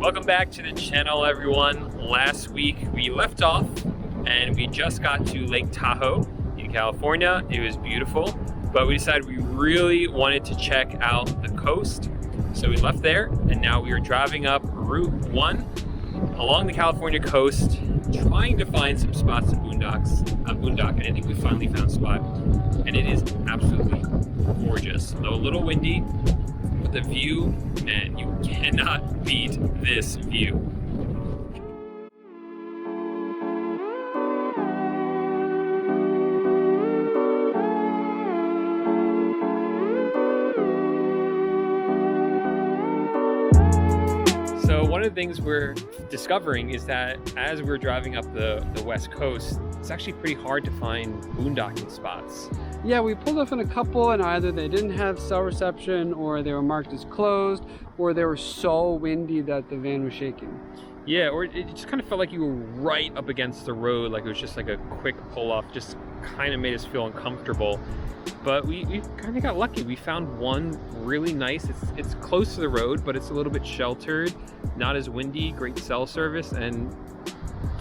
Welcome back to the channel, everyone. Last week we left off and we just got to Lake Tahoe in California. It was beautiful, but we decided we really wanted to check out the coast. So we left there and now we are driving up Route 1 along the California coast, trying to find some spots to boondock, and I think we finally found a spot. And it is absolutely gorgeous. Though a little windy, but the view, man, you cannot beat this view. So one of the things we're discovering is that as we're driving up the West Coast, it's actually pretty hard to find boondocking spots. Yeah, we pulled up in a couple and either they didn't have cell reception or they were marked as closed or they were so windy that the van was shaking. Yeah, or it just kind of felt like you were right up against the road, like it was just like a quick pull off, just kind of made us feel uncomfortable. But we kind of got lucky. We found one really nice. It's close to the road, but it's a little bit sheltered, not as windy, great cell service, and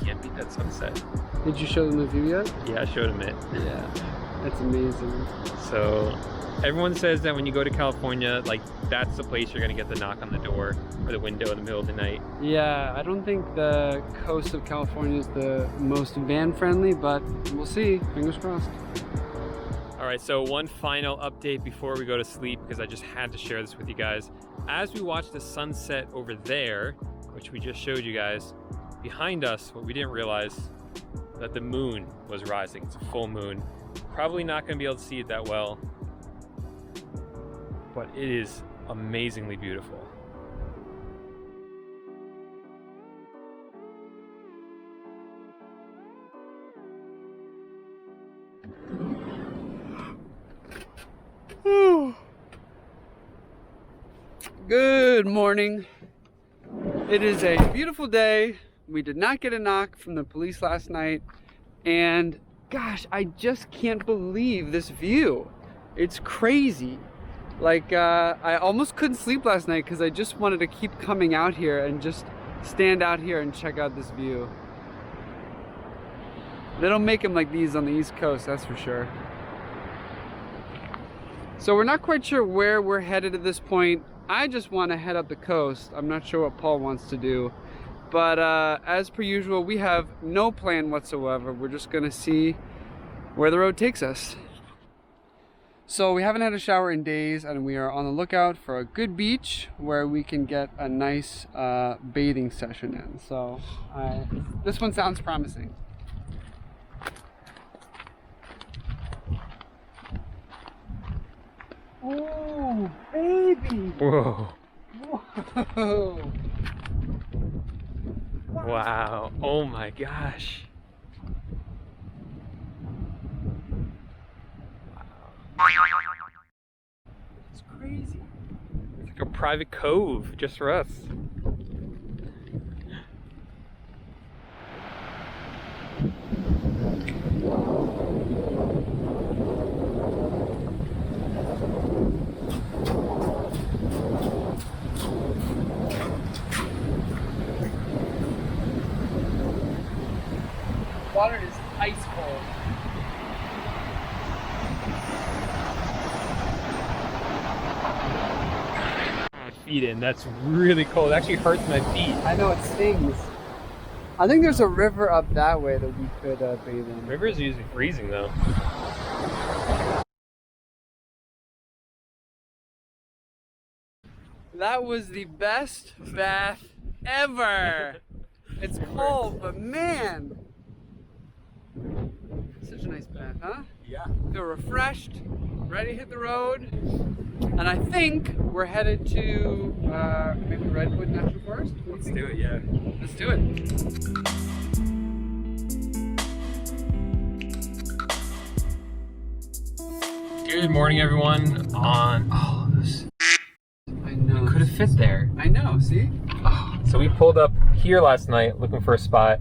can't beat that sunset. Did you show them the view yet? Yeah, I showed them it. Yeah, that's amazing. So everyone says that when you go to California, like that's the place you're gonna get the knock on the door or the window in the middle of the night. Yeah, I don't think the coast of California is the most van friendly, but we'll see, fingers crossed. All right, so one final update before we go to sleep, because I just had to share this with you guys. As we watch the sunset over there, which we just showed you guys, behind us, what we didn't realize, that the moon was rising. It's a full moon. Probably not gonna be able to see it that well, but it is amazingly beautiful. Good morning. It is a beautiful day. We did not get a knock from the police last night, and gosh, I just can't believe this view. It's crazy. Like I almost couldn't sleep last night because I just wanted to keep coming out here and just stand out here and check out this view. They don't make them like these on the East Coast, that's for sure. So we're not quite sure where we're headed at this point. I just want to head up the coast. I'm not sure what Paul wants to do. But as per usual, we have no plan whatsoever. We're just gonna see where the road takes us. So we haven't had a shower in days and we are on the lookout for a good beach where we can get a nice bathing session in. So this one sounds promising. Oh, baby! Whoa. Whoa! Wow. Oh my gosh. It's crazy. It's like a private cove just for us. Water is ice cold. Feet in. That's really cold. It actually hurts my feet. I know, it stings. I think there's a river up that way that we could bathe in. Rivers are usually freezing though. That was the best bath ever. It's cold, but man. Such a nice bath, huh? Yeah. Feel refreshed, ready to hit the road. And I think we're headed to maybe Redwood National Forest. Let's do it, yeah. Let's do it. Good morning, everyone. This. I know. Could have fit there. I know, see? So we pulled up here last night looking for a spot,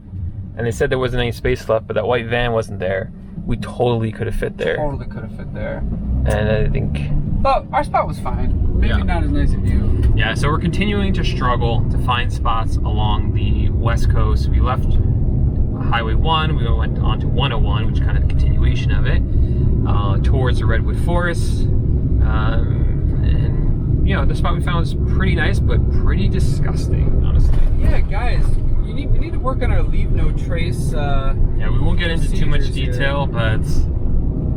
and they said there wasn't any space left, but that white van wasn't there. We totally could have fit there. Totally could have fit there. And I think But our spot was fine. Maybe Yeah. not as nice a view. Yeah, so we're continuing to struggle to find spots along the west coast. We left Highway 1, we went on to 101, which is kind of the continuation of it, towards the Redwood Forest. And, you know, the spot we found was pretty nice, but pretty disgusting, honestly. Yeah, guys, we need to work on our leave no trace. Yeah, we won't get into too much detail, but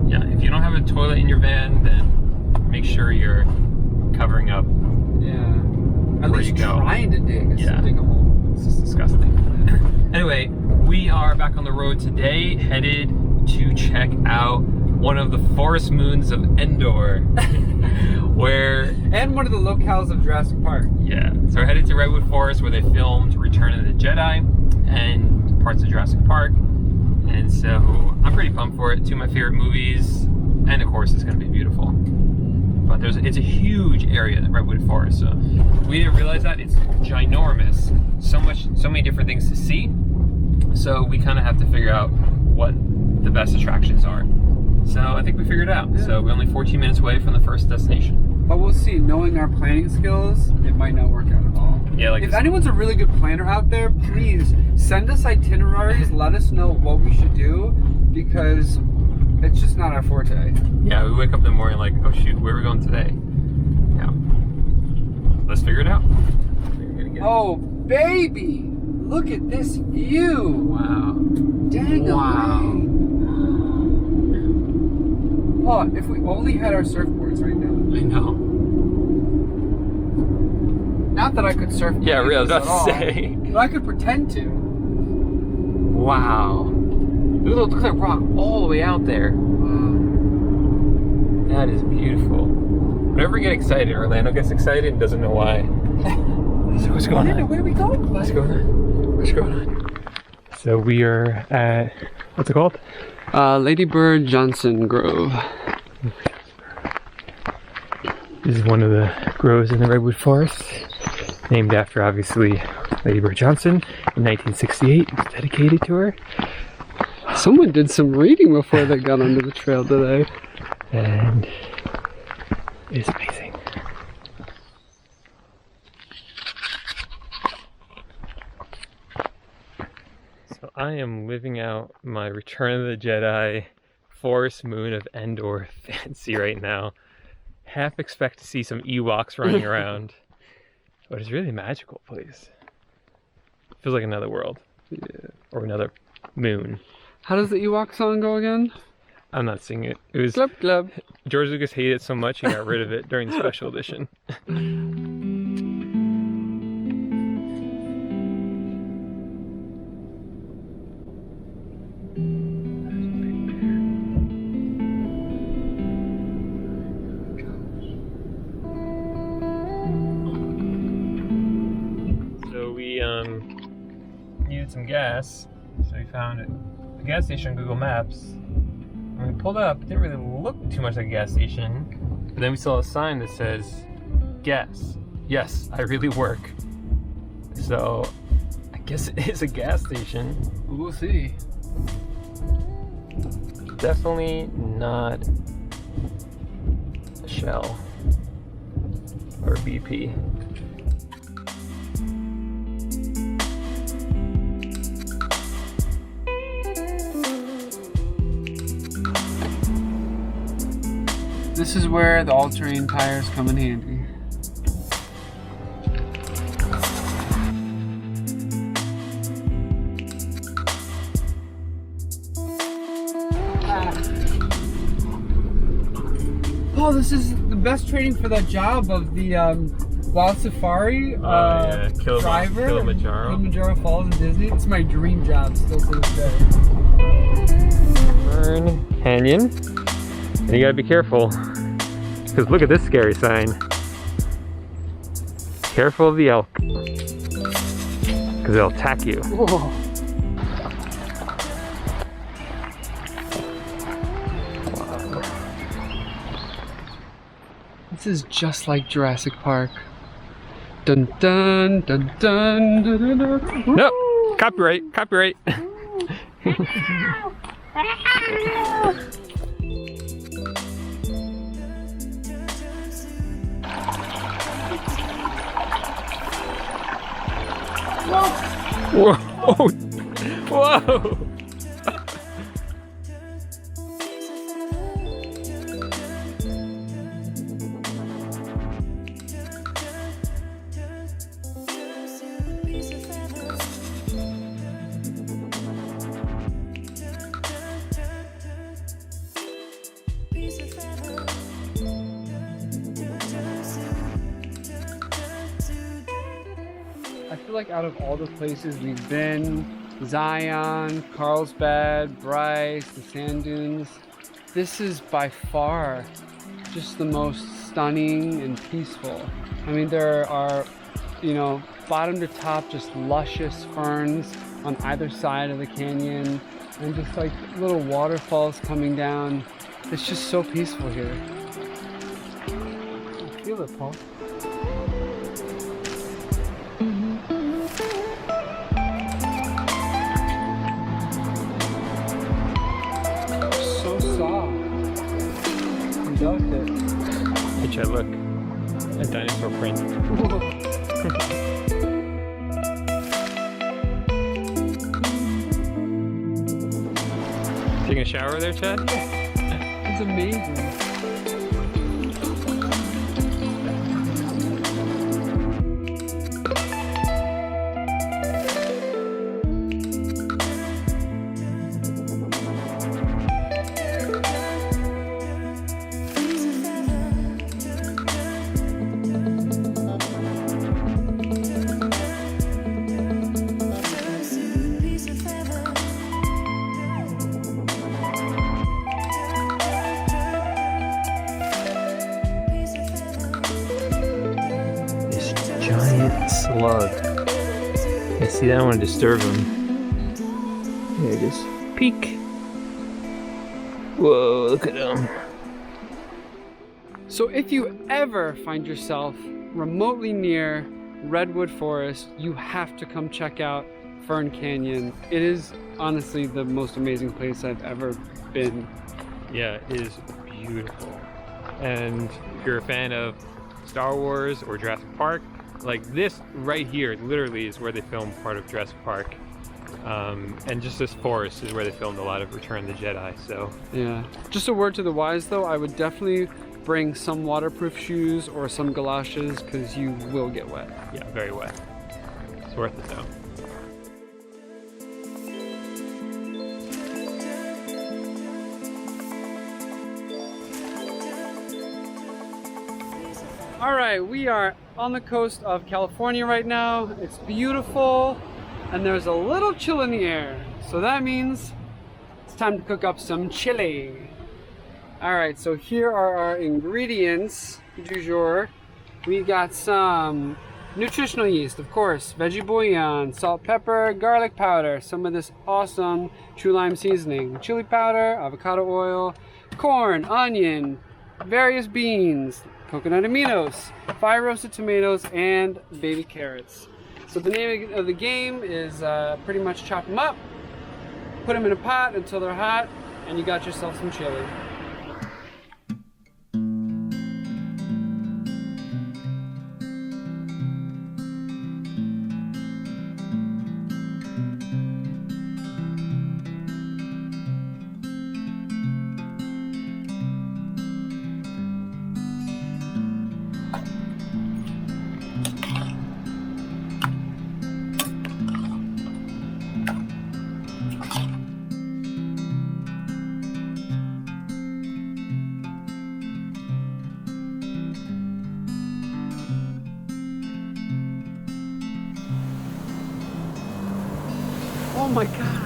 yeah, if you don't have a toilet in your van, then make sure you're covering up. Yeah. At where least you go. trying to dig. Yeah. Dig a hole. It's just disgusting. Anyway, we are back on the road today, headed to check out one of the forest moons of Endor, where... And one of the locales of Jurassic Park. Yeah, so we're headed to Redwood Forest where they filmed Return of the Jedi and parts of Jurassic Park. And so I'm pretty pumped for it. Two of my favorite movies, and of course it's going to be beautiful. But it's a huge area, the Redwood Forest. So we didn't realize that it's ginormous. So many different things to see. So we kind of have to figure out what the best attractions are. So I think we figured it out. Yeah. So we're only 14 minutes away from the first destination. But we'll see. Knowing our planning skills, it might not work out at all. Yeah, like if anyone's a really good planner out there, please send us itineraries. Let us know what we should do, because it's just not our forte. Yeah, we wake up in the morning like, oh shoot, where are we going today? Yeah. Let's figure it out. Oh, baby! Look at this view! Wow. Dang Wow. Oh, if we only had our surfboards right now. I know. Not that I could surf. Yeah, really, I was at about all. to say. But I could pretend to. Wow. Look at that rock all the way out there. That is beautiful. Whenever we get excited, Orlando gets excited and doesn't know why. So what's going on? Where are we going? What's going on? What's going on? So we are at, what's it called? Lady Bird Johnson Grove. This is one of the groves in the Redwood Forest, named after, obviously, Lady Bird Johnson in 1968. It's dedicated to her. Someone did some reading before they got onto the trail today. And it's amazing. So I am living out my Return of the Jedi Forest Moon of Endor fancy right now. Half expect to see some Ewoks running around, but it's really a magical place. Feels like another world. Yeah. Or another moon. How does the Ewok song go again? I'm not singing it. It was Club club. George Lucas hated it so much he got rid of it during the special edition. So we needed some gas, so we found a gas station on Google Maps. When we pulled up, it didn't really look too much like a gas station, but then we saw a sign that says, gas. Yes, I really work. So, I guess it is a gas station. We'll see. Definitely not a Shell or BP. This is where the all-terrain tires come in handy. Oh, this is the best training for that job of the Wild Safari Yeah, driver. Kilimanjaro. Falls in Disney. It's my dream job still to this day. Fern Canyon. And you gotta be careful, because look at this scary sign. Careful of the elk, because they'll attack you. Whoa. This is just like Jurassic Park. Dun dun dun dun dun dun dun. Nope, copyright, copyright. Whoa! Whoa! I feel like out of all the places we've been, Zion, Carlsbad, Bryce, the sand dunes, this is by far just the most stunning and peaceful. I mean, there are, you know, bottom to top, just luscious ferns on either side of the canyon, and just like little waterfalls coming down. It's just so peaceful here. Feel it, Paul. So soft and delicate. Hey Chad, look. A dinosaur print. Taking a shower there, Chad? It's amazing. Giant slug. I see that, I want to disturb him. There it is. Peek. Whoa, look at him. So if you ever find yourself remotely near Redwood Forest, you have to come check out Fern Canyon. It is honestly the most amazing place I've ever been. Yeah, it is beautiful. And if you're a fan of Star Wars or Jurassic Park, like this right here literally is where they filmed part of Jurassic Park. And just this forest is where they filmed a lot of Return of the Jedi, so. Yeah. Just a word to the wise though, I would definitely bring some waterproof shoes or some galoshes because you will get wet. Yeah, very wet. It's worth it though. All right, we are on the coast of California right now. It's beautiful and there's a little chill in the air. So that means it's time to cook up some chili. All right, so here are our ingredients du jour. We got some nutritional yeast, of course, veggie bouillon, salt, pepper, garlic powder, some of this awesome true lime seasoning, chili powder, avocado oil, corn, onion, various beans, coconut aminos, 5 roasted tomatoes, and baby carrots. So the name of the game is pretty much chop them up, put them in a pot until they're hot, and you got yourself some chili. Oh my God.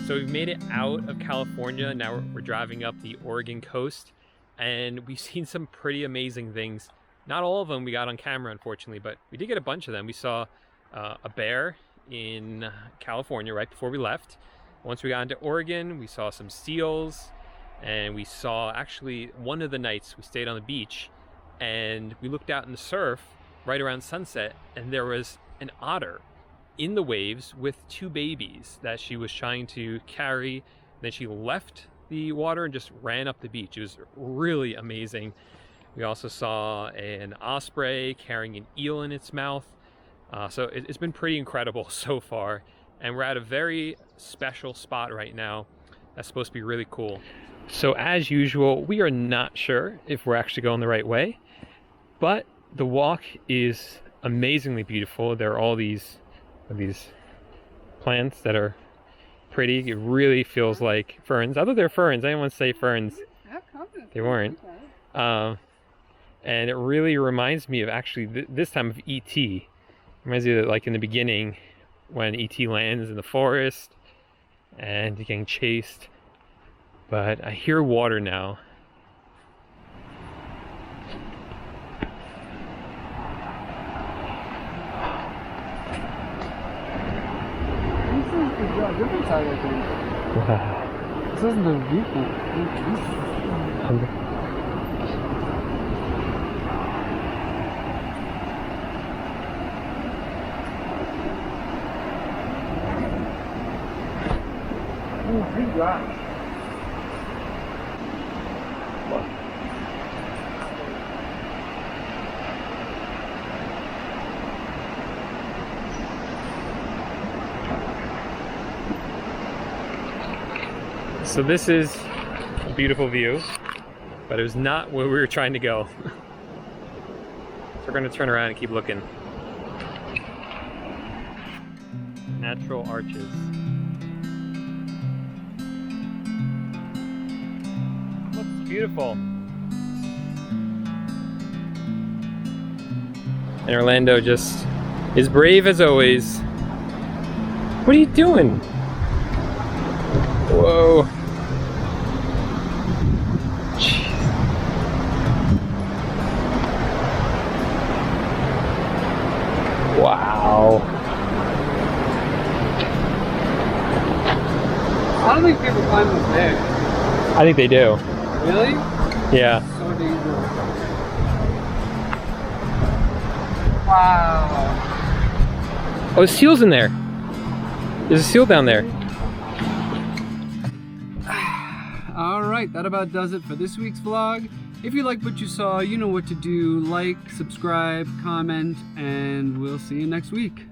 So we've made it out of California. Now we're driving up the Oregon coast, and we've seen some pretty amazing things. Not all of them we got on camera, unfortunately, but we did get a bunch of them. We saw a bear in California right before we left. Once we got into Oregon, we saw some seals, and we saw actually one of the nights we stayed on the beach and we looked out in the surf right around sunset, and there was an otter in the waves with 2 babies that she was trying to carry. Then she left the water and just ran up the beach. It was really amazing. We also saw an osprey carrying an eel in its mouth. So it's been pretty incredible so far. And we're at a very special spot right now that's supposed to be really cool. So as usual, we are not sure if we're actually going the right way, but the walk is amazingly beautiful. There are all these plants that are pretty. It really feels like ferns. Although they're ferns, I didn't want to say ferns. They weren't. And it really reminds me of actually this time of E.T. Reminds me of like in the beginning when E.T. lands in the forest and he's getting chased. But I hear water now. Different side, I think. Wow. This isn't the viewpoint. Oh, big grass. So this is a beautiful view, but it was not where we were trying to go. So we're going to turn around and keep looking. Natural arches. Looks beautiful. And Orlando just is brave as always. What are you doing? Whoa. Wow. I don't think people climb this big. I think they do. Really? Yeah. So dangerous. Wow. Oh, there's seals in there. There's a seal down there. Alright, that about does it for this week's vlog. If you liked what you saw, you know what to do. Like, subscribe, comment, and we'll see you next week.